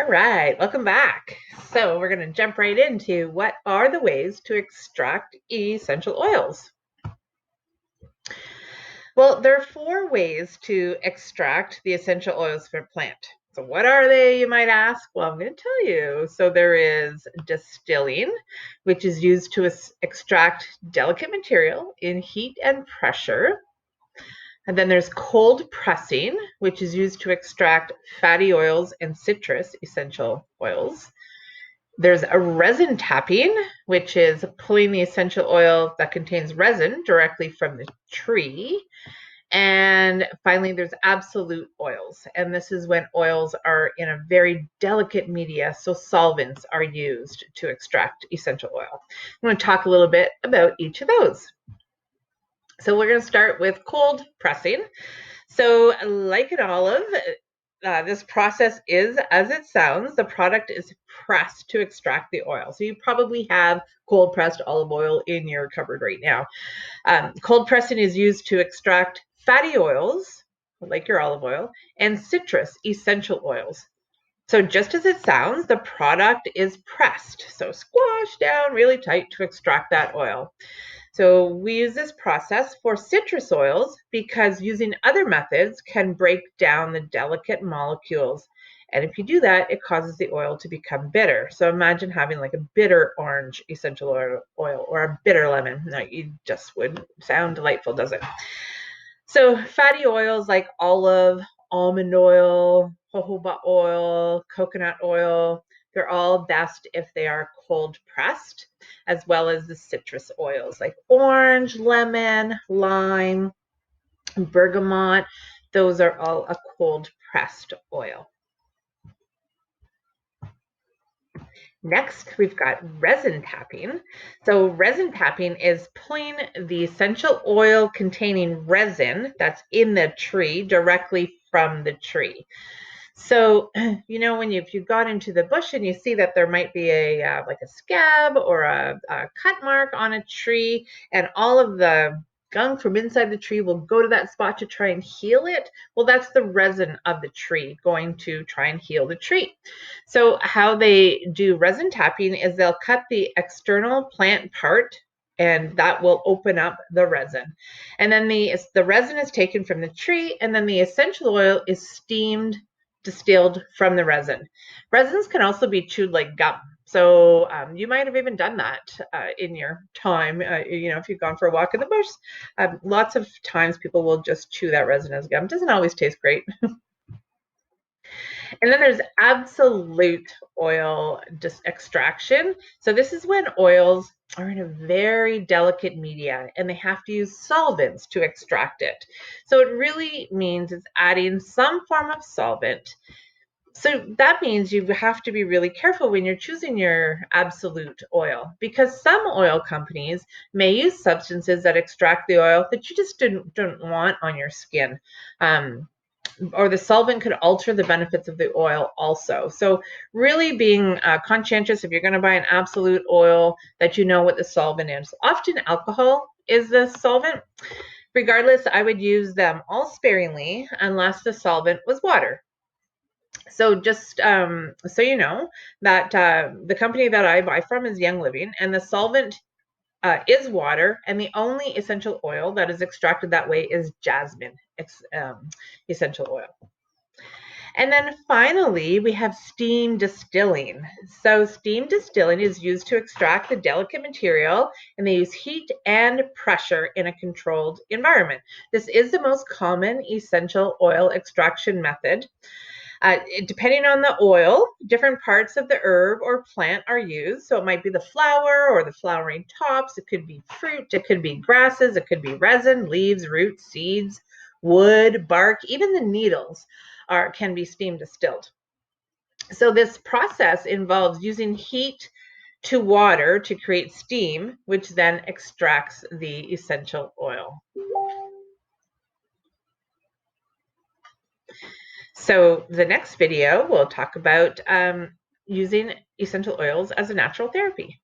All right, welcome back. So we're going to jump right into what are the ways to extract essential oils. Well, there are four ways to extract the essential oils from a plant. So what are they, you might ask? Well, I'm going to tell you. So there is distilling, which is used to extract delicate material in heat and pressure. And then there's cold pressing, which is used to extract fatty oils and citrus essential oils. There's a resin tapping, which is pulling the essential oil that contains resin directly from the tree. And finally, there's absolute oils. And this is when oils are in a very delicate media, so solvents are used to extract essential oil. I'm going to talk a little bit about each of those. So we're going to start with cold pressing. So like an olive, this process is as it sounds. The product is pressed to extract the oil. So you probably have cold pressed olive oil in your cupboard right now. Cold pressing is used to extract fatty oils, like your olive oil, and citrus essential oils. So just as it sounds, the product is pressed. So squashed down really tight to extract that oil. So we use this process for citrus oils because using other methods can break down the delicate molecules. And if you do that, it causes the oil to become bitter. So imagine having like a bitter orange essential oil or a bitter lemon. No, you just wouldn't sound delightful, does it? So fatty oils like olive, almond oil, jojoba oil, coconut oil, they're all best if they are cold pressed, as well as the citrus oils like orange, lemon, lime, bergamot. Those are all a cold pressed oil. Next, we've got resin tapping. So resin tapping is pulling the essential oil containing resin that's in the tree directly from the tree. So, when if you got into the bush and you see that there might be like a scab or a cut mark on a tree, and all of the gunk from inside the tree will go to that spot to try and heal it. Well, that's the resin of the tree going to try and heal the tree. So, how they do resin tapping is they'll cut the external plant part and that will open up the resin. And then the resin is taken from the tree, and then the essential oil is steamed, distilled from the resin. Resins can also be chewed like gum. So you might have even done that in your time. If you've gone for a walk in the bush, lots of times people will just chew that resin as gum. It doesn't always taste great. And then there's absolute oil extraction. So this is when oils are in a very delicate media and they have to use solvents to extract it. So it really means it's adding some form of solvent. So that means you have to be really careful when you're choosing your absolute oil, because some oil companies may use substances that extract the oil that you just don't want on your skin. Or the solvent could alter the benefits of the oil also. So really being conscientious if you're going to buy an absolute oil, that you know what the solvent is. Often alcohol is the solvent. Regardless, I would use them all sparingly unless the solvent was water. So just so you know that the company that I buy from is Young Living, and the solvent is water, and the only essential oil that is extracted that way is jasmine essential oil. And then finally, we have steam distilling. So steam distilling is used to extract the delicate material, and they use heat and pressure in a controlled environment. This is the most common essential oil extraction method. Depending on the oil, different parts of the herb or plant are used. So it might be the flower or the flowering tops. It could be fruit. It could be grasses. It could be resin, leaves, roots, seeds, wood, bark. Even the needles can be steam distilled. So this process involves using heat to water to create steam, which then extracts the essential oil. So the next video, we'll talk about using essential oils as a natural therapy.